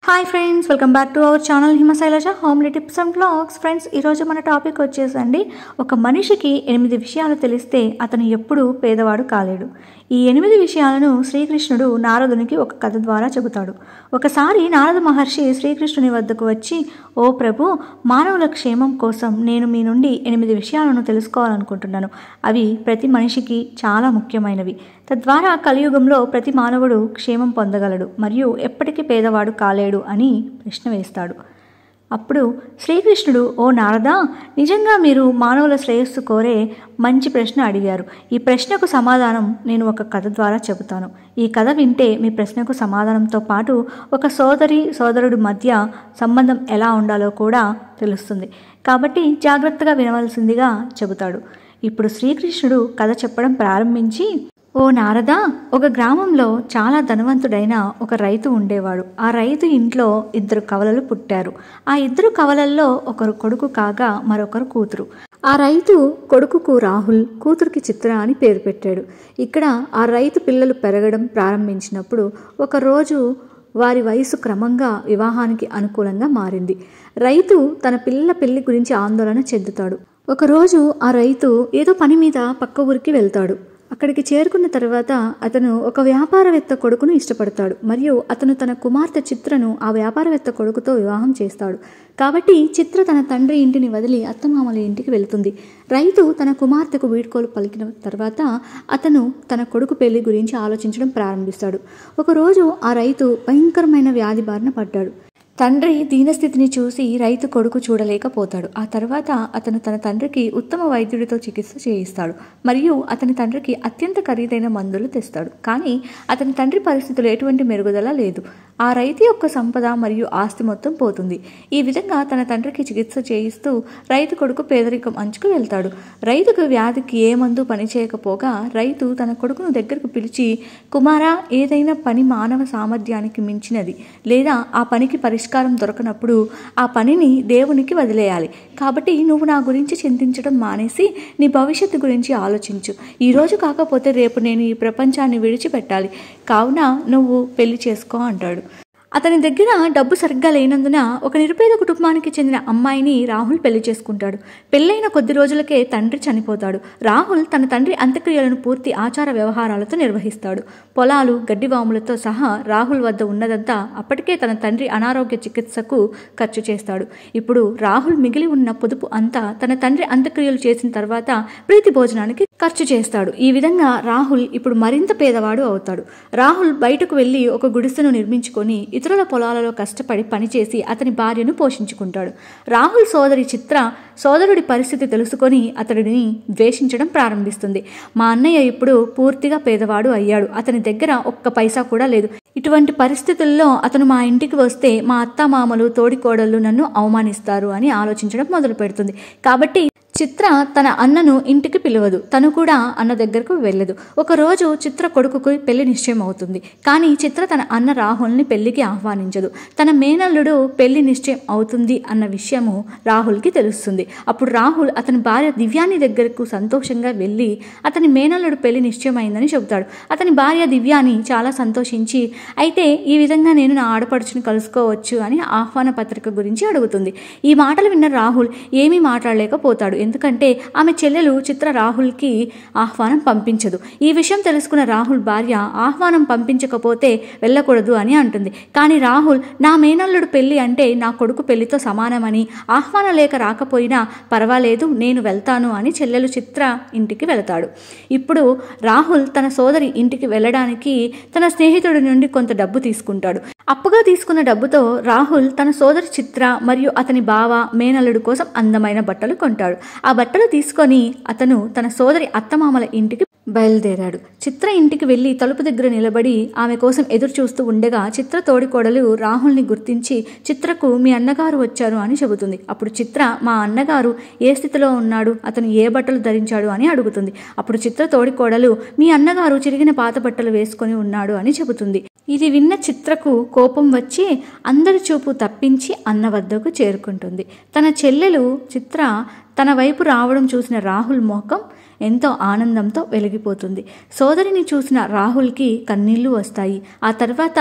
Hi friends, welcome back to our channel Himashailaja homely tips and vlogs. Friends, ఈరోజు మన topic వచ్చేసండి, ఒక మనిషికి 8 విషయాలు తెలిస్తే అతను ఎప్పుడూ పేదవాడు కాలేడు. ఈ 8 విషయాలను శ్రీకృష్ణుడు నారదునికి ఒక కథ ద్వారా చెబుతాడు. ఒకసారి నారద మహర్షి శ్రీకృష్ణుని వద్దకు వచ్చి, ఓ ప్రభు, మానవుల క్షేమం కోసం నేను మీ నుండి 8 విషయాలను తెలుసుకోవాలనుకుంటున్నాను. అవి ప్రతి మనిషికి చాలా ముఖ్యమైనవి. తద్వారా కలియుగంలో ప్రతి మానవుడు క్షేమం పొందగలడు మరియు ఎప్పటికీ పేదవాడు కాలేడు అని ప్రశ్న వేస్తాడు. అప్పుడు శ్రీకృష్ణుడు, ఓ నారదా, నిజంగా మీరు మానవుల శ్రేయస్సు కోరే మంచి ప్రశ్న అడిగారు. ఈ ప్రశ్నకు సమాధానం నేను ఒక కథ ద్వారా చెబుతాను. ఈ కథ వింటే మీ ప్రశ్నకు సమాధానంతో పాటు ఒక సోదరుడి మధ్య సంబంధం ఎలా ఉండాలో కూడా తెలుస్తుంది. కాబట్టి జాగ్రత్తగా వినవలసిందిగా చెబుతాడు. ఇప్పుడు శ్రీకృష్ణుడు కథ చెప్పడం ప్రారంభించి, ఓ నారదా, ఒక గ్రామంలో చాలా ధనవంతుడైన ఒక రైతు ఉండేవాడు. ఆ రైతు ఇంట్లో 2 కవలలు పుట్టారు. ఆ 2 కవలల్లో ఒకరు కొడుకు కాగా మరొకరు కూతురు. ఆ రైతు కొడుకుకు రాహుల్, కూతురికి చిత్ర అని పేరు పెట్టాడు. ఇక్కడ ఆ రైతు పిల్లలు పెరగడం ప్రారంభించినప్పుడు ఒకరోజు వారి వయసు క్రమంగా వివాహానికి అనుకూలంగా మారింది. రైతు తన పిల్లల పెళ్లి గురించి ఆందోళన చెందుతాడు. ఒకరోజు ఆ రైతు ఏదో పని మీద పక్క ఊరికి వెళ్తాడు. అక్కడికి చేరుకున్న తర్వాత అతను ఒక వ్యాపారవేత్త కొడుకును ఇష్టపడతాడు మరియు అతను తన కుమార్తె చిత్రను ఆ వ్యాపారవేత్త కొడుకుతో వివాహం చేస్తాడు. కాబట్టి చిత్ర తన తండ్రి ఇంటిని వదిలి అత్తమామల ఇంటికి వెళ్తుంది. రైతు తన కుమార్తెకు వీడ్కోలు పలికిన తర్వాత అతను తన కొడుకు పెళ్లి గురించి ఆలోచించడం ప్రారంభిస్తాడు. ఒకరోజు ఆ రైతు భయంకరమైన వ్యాధి బారిన పడ్డాడు. తండ్రి దీనస్థితిని చూసి రైతు కొడుకు చూడలేకపోతాడు. ఆ తర్వాత అతను తన తండ్రికి ఉత్తమ వైద్యుడితో చికిత్స చేయిస్తాడు మరియు అతని తండ్రికి అత్యంత ఖరీదైన మందులు తెస్తాడు. కానీ అతని తండ్రి పరిస్థితులు ఎటువంటి మెరుగుదల లేదు. ఆ రైతు యొక్క సంపద మరియు ఆస్తి మొత్తం పోతుంది. ఈ విధంగా తన తండ్రికి చికిత్స చేయిస్తూ రైతు కొడుకు పేదరికం అంచుకు వెళ్తాడు. రైతుకు వ్యాధికి ఏ మందు పనిచేయకపోగా రైతు తన కొడుకును దగ్గరకు పిలిచి, కుమారా, ఏదైనా పని మానవ సామర్థ్యానికి మించినది లేదా ఆ పనికి పరిష్కారం దొరకనప్పుడు ఆ పనిని దేవునికి వదిలేయాలి. కాబట్టి నువ్వు నా గురించి చింతించడం మానేసి నీ భవిష్యత్తు గురించి ఆలోచించు. ఈరోజు కాకపోతే రేపు నేను ఈ ప్రపంచాన్ని విడిచిపెట్టాలి. కావున నువ్వు పెళ్లి చేసుకో అంటాడు. అతని దగ్గర డబ్బు సరిగ్గా లేనందున ఒక నిరుపేద కుటుంబానికి చెందిన అమ్మాయిని రాహుల్ పెళ్లి చేసుకుంటాడు. పెళ్ళైన కొద్ది రోజులకే తండ్రి చనిపోతాడు. రాహుల్ తన తండ్రి అంత్యక్రియలను పూర్తి ఆచార వ్యవహారాలతో నిర్వహిస్తాడు. పొలాలు, గడ్డివాములతో సహా రాహుల్ వద్ద ఉన్నదంతా అప్పటికే తన తండ్రి అనారోగ్య చికిత్సకు ఖర్చు చేస్తాడు. ఇప్పుడు రాహుల్ మిగిలి ఉన్న పొదుపు అంతా తన తండ్రి అంత్యక్రియలు చేసిన తర్వాత ప్రీతి భోజనానికి ఖర్చు చేస్తాడు. ఈ విధంగా రాహుల్ ఇప్పుడు మరింత పేదవాడు అవుతాడు. రాహుల్ బయటకు వెళ్లి ఒక గుడిసెను నిర్మించుకొని ఇతరుల పొలాలలో కష్టపడి పనిచేసి అతని భార్యను పోషించుకుంటాడు. రాహుల్ సోదరి చిత్ర సోదరుడి పరిస్థితి తెలుసుకొని అతడిని ద్వేషించడం ప్రారంభిస్తుంది. మా అన్నయ్య ఇప్పుడు పూర్తిగా పేదవాడు అయ్యాడు. అతని దగ్గర ఒక్క పైసా కూడా లేదు. ఇటువంటి పరిస్థితుల్లో అతను మా ఇంటికి వస్తే మా అత్తమామలు, తోడికోడళ్ళు నన్ను అవమానిస్తారు అని ఆలోచించడం మొదలు పెడుతుంది. కాబట్టి చిత్ర తన అన్నను ఇంటికి పిలవదు. తను కూడా అన్న దగ్గరకు వెళ్ళదు. ఒకరోజు చిత్ర కొడుకుకు పెళ్లి నిశ్చయం అవుతుంది. కానీ చిత్ర తన అన్న రాహుల్ని పెళ్లికి ఆహ్వానించదు. తన మేనల్లుడు పెళ్లి నిశ్చయం అవుతుంది అన్న విషయము రాహుల్కి తెలుస్తుంది. అప్పుడు రాహుల్ అతని భార్య దివ్యాని దగ్గరకు సంతోషంగా వెళ్ళి అతని మేనల్లుడు పెళ్లి నిశ్చయమైందని చెబుతాడు. అతని భార్య దివ్యాని చాలా సంతోషించి, అయితే ఈ విధంగా నేను నా ఆడపడుచుని కలుసుకోవచ్చు అని ఆహ్వాన పత్రిక గురించి అడుగుతుంది. ఈ మాటలు విన్న రాహుల్ ఏమీ మాట్లాడలేకపోతాడు. ఎందుకంటే ఆమె చెల్లెలు చిత్ర రాహుల్కి ఆహ్వానం పంపించదు. ఈ విషయం తెలుసుకున్న రాహుల్ భార్య ఆహ్వానం పంపించకపోతే వెళ్ళకూడదు అని అంటుంది. కానీ రాహుల్, నా మేనల్లుడు పెళ్లి అంటే నా కొడుకు పెళ్లితో సమానమని, ఆహ్వాన లేఖ రాకపోయినా పర్వాలేదు, నేను వెళ్తాను అని చెల్లెలు చిత్ర ఇంటికి వెళతాడు. ఇప్పుడు రాహుల్ తన సోదరి ఇంటికి వెళ్ళడానికి తన స్నేహితుడి నుండి కొంత డబ్బు తీసుకుంటాడు. అప్పుగా తీసుకున్న డబ్బుతో రాహుల్ తన సోదరి చిత్ర మరియు అతని బావ, మేనల్లుడు కోసం అందమైన బట్టలు కొంటాడు. ఆ బట్టలు తీసుకొని అతను తన సోదరి అత్తమామల ఇంటికి బయలుదేరాడు. చిత్ర ఇంటికి వెళ్లి తలుపు దగ్గర నిలబడి ఆమె కోసం ఎదురు చూస్తూ ఉండగా చిత్ర తోడికోడలు రాహుల్ని గుర్తించి చిత్రకు, మీ అన్నగారు వచ్చారు అని చెబుతుంది. అప్పుడు చిత్ర, మా అన్నగారు ఏ స్థితిలో ఉన్నాడు, అతను ఏ బట్టలు ధరించాడు అని అడుగుతుంది. అప్పుడు చిత్ర తోడికోడలు, మీ అన్నగారు చిరిగిన పాత బట్టలు వేసుకొని ఉన్నాడు అని చెబుతుంది. ఇది విన్న చిత్రకు కోపం వచ్చి అందరి చూపు తప్పించి అన్న వద్దకు చేరుకుంటుంది. తన చెల్లెలు చిత్ర తన వైపు రావడం చూసిన రాహుల్ ముఖం ఎంతో ఆనందంతో వెలిగిపోతుంది. సోదరిని చూసిన రాహుల్కి కన్నీళ్లు వస్తాయి. ఆ తర్వాత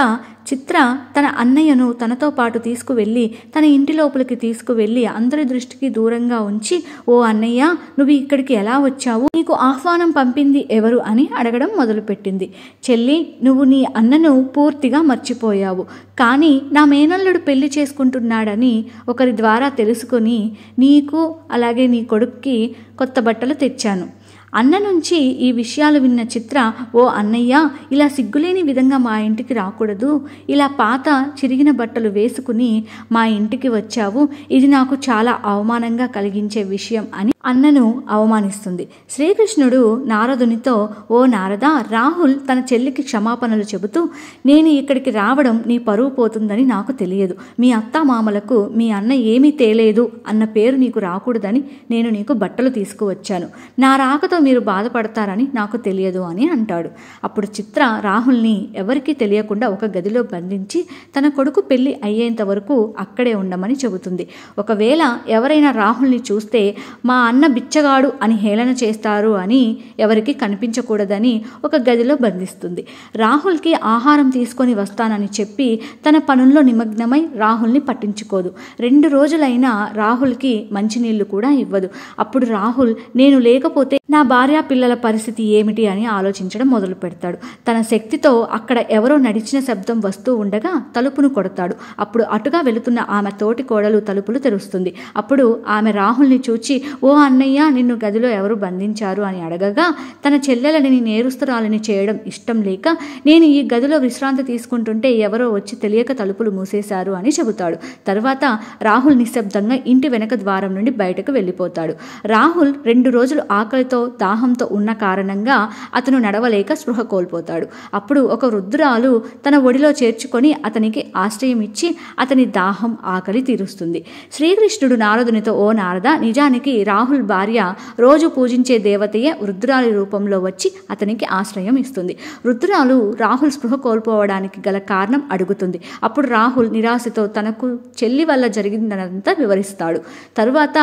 చిత్ర తన అన్నయ్యను తనతో పాటు తీసుకువెళ్ళి తన ఇంటి లోపలికి తీసుకువెళ్ళి అందరి దృష్టికి దూరంగా ఉంచి, ఓ అన్నయ్య, నువ్వు ఇక్కడికి ఎలా వచ్చావు? నీకు ఆహ్వానం పంపింది ఎవరు అని అడగడం మొదలుపెట్టింది. చెల్లి, నువ్వు నీ అన్నను పూర్తిగా మర్చిపోయావు. కానీ నా మేనల్లుడు పెళ్లి చేసుకుంటున్నాడని ఒకరి ద్వారా తెలుసుకొని నీకు అలాగే నీ కొడుక్కి కొత్త బట్టలు తెచ్చాను. అన్న నుంచి ఈ విషయాలు విన్న చిత్ర, ఓ అన్నయ్య, ఇలా సిగ్గులేని విధంగా మా ఇంటికి రాకూడదు. ఇలా పాత చిరిగిన బట్టలు వేసుకుని మా ఇంటికి వచ్చావు. ఇది నాకు చాలా అవమానంగా కలిగించే విషయం అని అన్నను అవమానిస్తుంది. శ్రీకృష్ణుడు నారదునితో, ఓ నారద, రాహుల్ తన చెల్లికి క్షమాపణలు చెబుతూ, నేను ఇక్కడికి రావడం నీ పరువు పోతుందని నాకు తెలియదు. మీ అత్తామామలకు మీ అన్న ఏమీ తేలేదు అన్న పేరు నీకు రాకూడదని నేను నీకు బట్టలు తీసుకువచ్చాను. నా రాకతో మీరు బాధపడతారని నాకు తెలియదు అని అంటాడు. అప్పుడు చిత్ర రాహుల్ని ఎవరికీ తెలియకుండా ఒక గదిలో బంధించి తన కొడుకు పెళ్లి అయ్యేంత వరకు అక్కడే ఉండమని చెబుతుంది. ఒకవేళ ఎవరైనా రాహుల్ని చూస్తే మా అన్న బిచ్చగాడు అని హేళన చేస్తారు అని ఎవరికి కనిపించకూడదని ఒక గదిలో బంధిస్తుంది. రాహుల్కి ఆహారం తీసుకొని వస్తానని చెప్పి తన పనుల్లో నిమగ్నమై రాహుల్ని పట్టించుకోదు. 2 రోజులైనా రాహుల్కి మంచినీళ్లు కూడా ఇవ్వదు. అప్పుడు రాహుల్, నేను లేకపోతే నా భార్య పిల్లల పరిస్థితి ఏమిటి అని ఆలోచించడం మొదలు పెడతాడు. తన శక్తితో అక్కడ ఎవరో నడిచిన శబ్దం వస్తూ ఉండగా తలుపును కొడతాడు. అప్పుడు అటుగా వెళుతున్న ఆమె తోటి కోడలు తలుపులు తెరుస్తుంది. అప్పుడు ఆమె రాహుల్ని చూచి, ఓ అన్నయ్య, నిన్ను గదిలో ఎవరు బంధించారు అని అడగగా, తన చెల్లెలని నేరుస్తురాలని చేయడం ఇష్టం లేక నేను ఈ గదిలో విశ్రాంతి తీసుకుంటుంటే ఎవరో వచ్చి తెలియక తలుపులు మూసేశారు అని చెబుతాడు. తర్వాత రాహుల్ నిశ్శబ్దంగా ఇంటి వెనక ద్వారం నుండి బయటకు వెళ్ళిపోతాడు. రాహుల్ 2 రోజులు ఆకలితో దాహంతో ఉన్న కారణంగా అతను నడవలేక స్పృహ కోల్పోతాడు. అప్పుడు ఒక వృద్ధురాలు తన ఒడిలో చేర్చుకొని అతనికి ఆశ్రయం ఇచ్చి అతని దాహం ఆకలి తీరుస్తుంది. శ్రీకృష్ణుడు నారదునితో, ఓ నారద, నిజానికి రాహుల్ భార్య రోజు పూజించే దేవతయే వృద్ధురాలి రూపంలో వచ్చి అతనికి ఆశ్రయం ఇస్తుంది. వృద్ధురాలు రాహుల్ స్పృహ కోల్పోవడానికి గల కారణం అడుగుతుంది. అప్పుడు రాహుల్ నిరాశతో తనకు చెల్లి వల్ల జరిగిందనంతా వివరిస్తాడు. తరువాత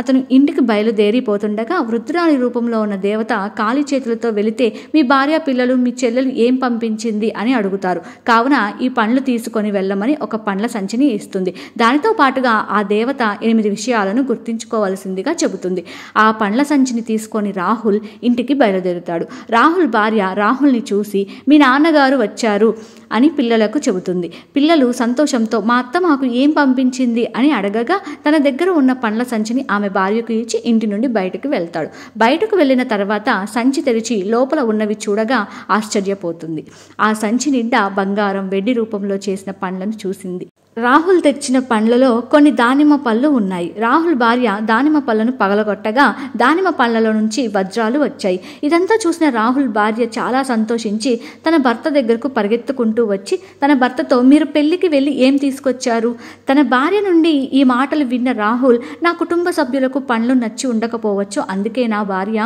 అతను ఇంటికి బయలుదేరిపోతుండగా వృద్ధురాలి రూపంలో ఉన్న దేవత ఖాళీ చేతులతో వెళితే, మీ భార్య పిల్లలు మీ చెల్లెలు ఏం పంపించింది అని అడుగుతారు. కావున ఈ పండ్లు తీసుకొని వెళ్ళమని ఒక పండ్ల సంచిని ఇస్తుంది. దానితో పాటుగా ఆ దేవత 8 విషయాలను గుర్తుంచుకోవాల్సిందిగా చెబుతుంది. ఆ పండ్ల సంచిని తీసుకొని రాహుల్ ఇంటికి బయలుదేరుతాడు. రాహుల్ భార్య రాహుల్ని చూసి, మీ నాన్నగారు వచ్చారు అని పిల్లలకు చెబుతుంది. పిల్లలు సంతోషంతో, మా అత్త మాకు ఏం పంపించింది అని అడగగా తన దగ్గర ఉన్న పండ్ల సంచిని ఆమె భార్యకు ఇచ్చి ఇంటి నుండి బయటకు వెళ్తాడు. బయటకు వెళ్ళిన తర్వాత సంచి తెరిచి లోపల ఉన్నవి చూడగా ఆశ్చర్యపోతుంది. ఆ సంచి నిండా బంగారం, వెండి రూపంలో చేసిన పండ్లను చూసింది. రాహుల్ తెచ్చిన పండ్లలో కొన్ని దానిమ్మ పళ్ళు ఉన్నాయి. రాహుల్ భార్య దానిమ్మ పళ్ళను పగలగొట్టగా దానిమ్మ పళ్ళలో నుంచి వజ్రాలు వచ్చాయి. ఇదంతా చూసిన రాహుల్ భార్య చాలా సంతోషించి తన భర్త దగ్గరకు పరిగెత్తుకుంటూ వచ్చి తన భర్తతో, మీరు పెళ్లికి వెళ్ళి ఏం తీసుకొచ్చారు? తన భార్య నుండి ఈ మాటలు విన్న రాహుల్, నా కుటుంబ సభ్యులకు పండ్లు నచ్చి ఉండకపోవచ్చు, అందుకే నా భార్య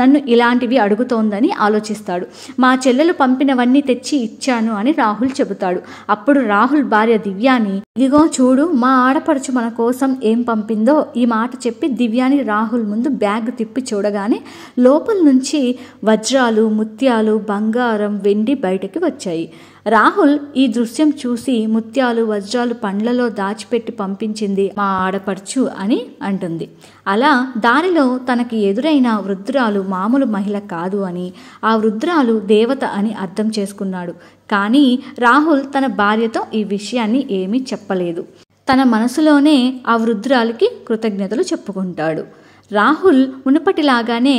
నన్ను ఇలాంటివి అడుగుతోందని ఆలోచిస్తాడు. మా చెల్లెలు పంపినవన్నీ తెచ్చి ఇచ్చాను అని రాహుల్ చెబుతాడు. అప్పుడు రాహుల్ భార్య దివ్యాని, ఇదిగో చూడు, మా ఆడపడుచు మన కోసం ఏం పంపిందో. ఈ మాట చెప్పి దివ్యాని రాహుల్ ముందు బ్యాగ్ తిప్పి చూడగానే లోపల నుంచి వజ్రాలు, ముత్యాలు, బంగారం, వెండి బయటకి వచ్చాయి. రాహుల్ ఈ దృశ్యం చూసి, ముత్యాలు, వజ్రాలు పండ్లలో దాచిపెట్టి పంపించింది మా ఆడపడుచు అని అంటుంది. అలా దారిలో తనకి ఎదురైన వృద్ధురాలు మామూలు మహిళ కాదు అని, ఆ వృద్ధురాలు దేవత అని అర్థం చేసుకున్నాడు. కానీ రాహుల్ తన భార్యతో ఈ విషయాన్ని ఏమీ చెప్పలేదు. తన మనసులోనే ఆ వృద్ధురాలికి కృతజ్ఞతలు చెప్పుకుంటాడు. రాహుల్ మునుపటిలాగానే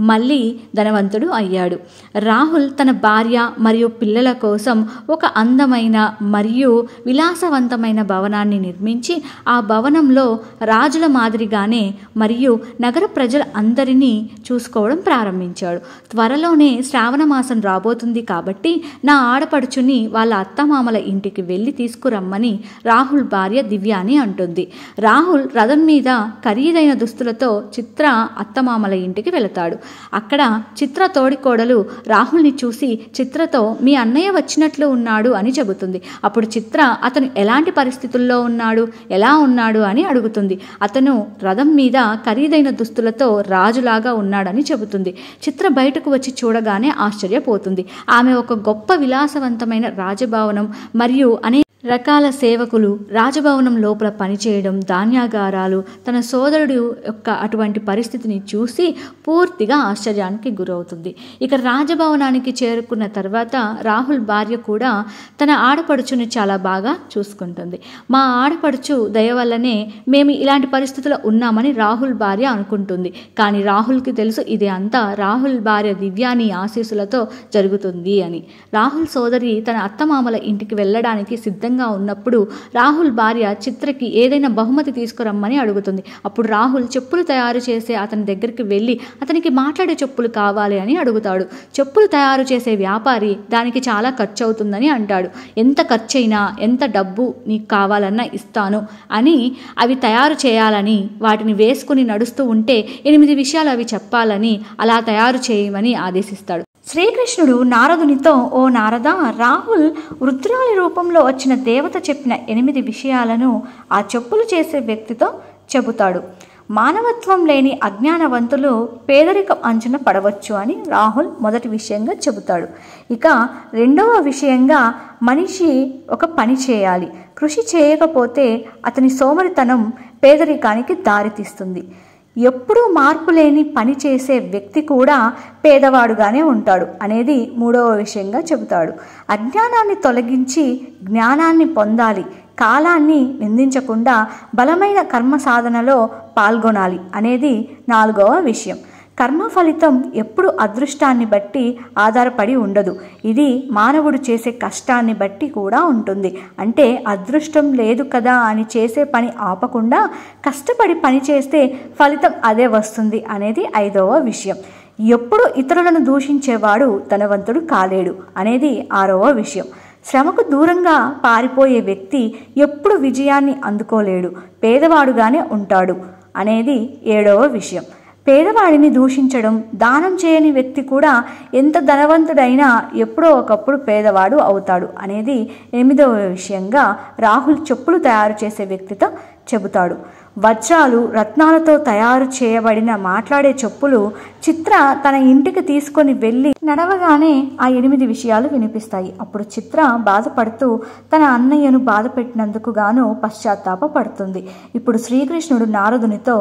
మళ్ళీ ధనవంతుడు అయ్యాడు. రాహుల్ తన భార్య మరియు పిల్లల కోసం ఒక అందమైన మరియు విలాసవంతమైన భవనాన్ని నిర్మించి ఆ భవనంలో రాజుల మాదిరిగానే మరియు నగర ప్రజల అందరినీ చూసుకోవడం ప్రారంభించాడు. త్వరలోనే శ్రావణ మాసం రాబోతుంది కాబట్టి నా ఆడపడుచుని వాళ్ళ అత్తమామల ఇంటికి వెళ్ళి తీసుకురమ్మని రాహుల్ భార్య దివ్యాని అంటుంది. రాహుల్ రథం మీద ఖరీదైన దుస్తులతో చిత్ర అత్తమామల ఇంటికి వెళతాడు. అక్కడ చిత్ర తోడికోడలు రాహుల్ని చూసి చిత్రతో మీ అన్నయ్య వచ్చినట్లు ఉన్నాడు అని చెబుతుంది. అప్పుడు చిత్ర అతను ఎలాంటి పరిస్థితుల్లో ఉన్నాడు, ఎలా ఉన్నాడు అని అడుగుతుంది. అతను రథం మీద ఖరీదైన దుస్తులతో రాజులాగా ఉన్నాడని చెబుతుంది. చిత్ర బయటకు వచ్చి చూడగానే ఆశ్చర్యపోతుంది. ఆమె ఒక గొప్ప విలాసవంతమైన రాజభవనం మరియు అనేక రకాల సేవకులు రాజభవనం లోపల పనిచేయడం, ధాన్యాగారాలు, తన సోదరుడు యొక్క అటువంటి పరిస్థితిని చూసి పూర్తిగా ఆశ్చర్యానికి గురవుతుంది. ఇక రాజభవనానికి చేరుకున్న తర్వాత రాహుల్ భార్య కూడా తన ఆడపడుచుని చాలా బాగా చూసుకుంటుంది. మా ఆడపడుచు దయ వల్లనే మేము ఇలాంటి పరిస్థితుల్లో ఉన్నామని రాహుల్ భార్య అనుకుంటుంది. కానీ రాహుల్కి తెలుసు ఇది అంతా రాహుల్ భార్య దివ్యాని ఆశీస్సులతో జరుగుతుంది అని. రాహుల్ సోదరి తన అత్తమామల ఇంటికి వెళ్ళడానికి సిద్ధంగా ఉన్నప్పుడు రాహుల్ భార్య చిత్రకి ఏదైనా బహుమతి తీసుకురమ్మని అడుగుతుంది. అప్పుడు రాహుల్ చెప్పులు తయారు చేసే అతని దగ్గరికి వెళ్ళి అతనికి మాట్లాడే చెప్పులు కావాలి అని అడుగుతాడు. చెప్పులు తయారు చేసే వ్యాపారి దానికి చాలా ఖర్చు అవుతుందని అంటాడు. ఎంత ఖర్చైనా ఎంత డబ్బు నీకు కావాలన్నా ఇస్తాను అని, అవి తయారు చేయాలని, వాటిని వేసుకుని నడుస్తూ ఉంటే 8 విషయాలు అవి చెప్పాలని, అలా తయారు చేయమని ఆదేశిస్తాడు. శ్రీకృష్ణుడు నారదునితో, ఓ నారద, రాహుల్ వృద్ధురాలి రూపంలో వచ్చిన దేవత చెప్పిన 8 విషయాలను ఆ చెప్పులు చేసే వ్యక్తితో చెబుతాడు. మానవత్వం లేని అజ్ఞానవంతులు పేదరికం అంచున పడవచ్చు అని రాహుల్ మొదటి విషయంగా చెబుతాడు. ఇక రెండవ విషయంగా మనిషి ఒక పని చేయాలి. కృషి చేయకపోతే అతని సోమరితనం పేదరికానికి దారితీస్తుంది. ఎప్పుడూ మార్పు లేని పని చేసే వ్యక్తి కూడా పేదవాడుగానే ఉంటాడు అనేది మూడవ విషయంగా చెబుతాడు. అజ్ఞానాన్ని తొలగించి జ్ఞానాన్ని పొందాలి. కాలాన్ని నిందించకుండా బలమైన కర్మ సాధనలో పాల్గొనాలి అనేది 4వ విషయం. కర్మ ఫలితం ఎప్పుడు అదృష్టాన్ని బట్టి ఆధారపడి ఉండదు. ఇది మానవుడు చేసే కష్టాన్ని బట్టి కూడా ఉంటుంది. అంటే అదృష్టం లేదు కదా అని చేసే పని ఆపకుండా కష్టపడి పని చేస్తే ఫలితం అదే వస్తుంది అనేది 5వ విషయం. ఎప్పుడు ఇతరులను దూషించేవాడు ధనవంతుడు కాలేడు అనేది 6వ విషయం. శ్రమకు దూరంగా పారిపోయే వ్యక్తి ఎప్పుడు విజయాన్ని అందుకోలేడు, పేదవాడుగానే ఉంటాడు అనేది 7వ విషయం. పేదవాడిని దూషించడం, దానం చేయని వ్యక్తి కూడా ఎంత ధనవంతుడైనా ఎప్పుడో ఒకప్పుడు పేదవాడు అవుతాడు అనేది 8వ విషయంగా రాహుల్ చెప్పులు తయారు చేసే వ్యక్తితో చెబుతాడు. వజ్రాలు, రత్నాలతో తయారు చేయబడిన మాట్లాడే చెప్పులు చిత్ర తన ఇంటికి తీసుకొని వెళ్ళి నడవగానే ఆ 8 విషయాలు వినిపిస్తాయి. అప్పుడు చిత్ర బాధపడుతూ తన అన్నయ్యను బాధ పెట్టినందుకు గాను పశ్చాత్తాపపడుతుంది. ఇప్పుడు శ్రీకృష్ణుడు నారదునితో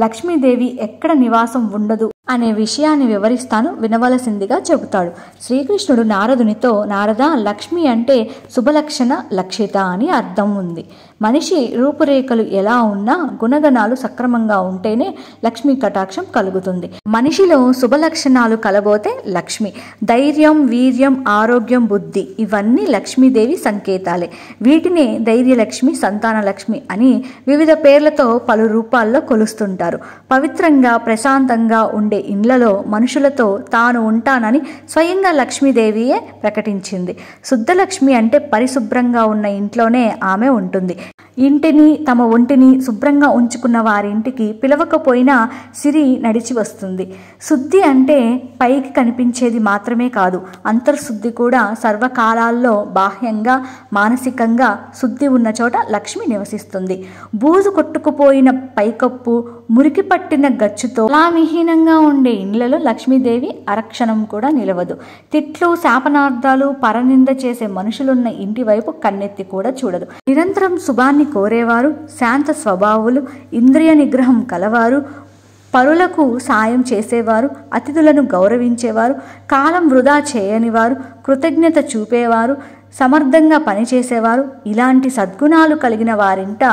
లక్ష్మీదేవి ఎక్కడ నివాసం ఉండదు అనే విషయాన్ని వివరిస్తాను, వినవలసిందిగా చెబుతాడు. శ్రీకృష్ణుడు నారదునితో, నారద, లక్ష్మి అంటే శుభలక్షణ లక్షిత అని అర్థం ఉంది. మనిషి రూపురేఖలు ఎలా ఉన్నా గుణగణాలు సక్రమంగా ఉంటేనే లక్ష్మీ కటాక్షం కలుగుతుంది. మనిషిలో శుభలక్షణాలు కలబోతే లక్ష్మి. ధైర్యం, వీర్యం, ఆరోగ్యం, బుద్ధి ఇవన్నీ లక్ష్మీదేవి సంకేతాలే. వీటిని ధైర్యలక్ష్మి, సంతానలక్ష్మి అని వివిధ పేర్లతో పలు రూపాల్లో కొలుస్తుంటారు. పవిత్రంగా ప్రశాంతంగా ఉండే ఇండ్లలో మనుషులతో తాను ఉంటానని స్వయంగా లక్ష్మీదేవియే ప్రకటించింది. శుద్ధలక్ష్మి అంటే పరిశుభ్రంగా ఉన్న ఇంట్లోనే ఆమె ఉంటుంది. ఇంటిని, తమ ఒంటిని శుభ్రంగా ఉంచుకున్న వారింటికి పిలవకపోయినా సిరి నడిచి వస్తుంది. శుద్ధి అంటే పైకి కనిపించేది మాత్రమే కాదు, అంతర్శుద్ధి కూడా. సర్వకాలాల్లో బాహ్యంగా మానసికంగా శుద్ధి ఉన్న చోట లక్ష్మి నివసిస్తుంది. బూజు కొట్టుకుపోయిన పైకప్పు, మురికి పట్టిన గచ్చుతో లావిహీనంగా ఉండే ఇండ్లలో లక్ష్మీదేవి అరక్షణం కూడా నిలవదు. తిట్లు, శాపనార్థాలు, పరనింద చేసే మనుషులున్న ఇంటి వైపు కన్నెత్తి కూడా చూడదు. నిరంతరం శుభాన్ని కోరేవారు, శాంత స్వభావులు, ఇంద్రియ నిగ్రహం కలవారు, పరులకు సాయం చేసేవారు, అతిథులను గౌరవించేవారు, కాలం వృధా చేయనివారు, కృతజ్ఞత చూపేవారు, సమర్థంగా పనిచేసేవారు, ఇలాంటి సద్గుణాలు కలిగిన వారింట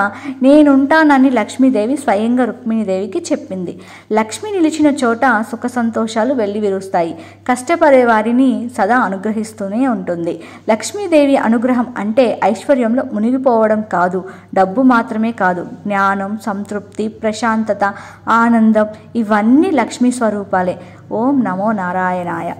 నేనుంటానని లక్ష్మీదేవి స్వయంగా రుక్మిణీదేవికి చెప్పింది. లక్ష్మి నిలిచిన చోట సుఖ సంతోషాలు వెల్లివిరుస్తాయి. కష్టపడే వారిని సదా అనుగ్రహిస్తూనే ఉంటుంది. లక్ష్మీదేవి అనుగ్రహం అంటే ఐశ్వర్యంలో మునిగిపోవడం కాదు, డబ్బు మాత్రమే కాదు, జ్ఞానం, సంతృప్తి, ప్రశాంతత, ఆనందం ఇవన్నీ లక్ష్మీ స్వరూపాలే. ఓం నమో నారాయణాయ.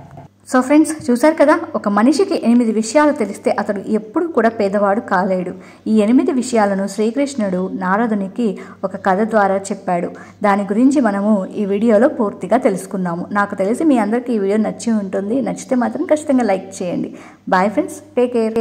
సో ఫ్రెండ్స్, చూశారు కదా, ఒక మనిషికి 8 విషయాలు తెలిస్తే అతడు ఎప్పుడు కూడా పేదవాడు కాలేడు. ఈ 8 విషయాలను శ్రీకృష్ణుడు నారదునికి ఒక కథ ద్వారా చెప్పాడు. దాని గురించి మనము ఈ వీడియోలో పూర్తిగా తెలుసుకున్నాము. నాకు తెలిసి మీ అందరికీ ఈ వీడియో నచ్చి ఉంటుంది. నచ్చితే మాత్రం ఖచ్చితంగా లైక్ చేయండి. Bye friends, take care.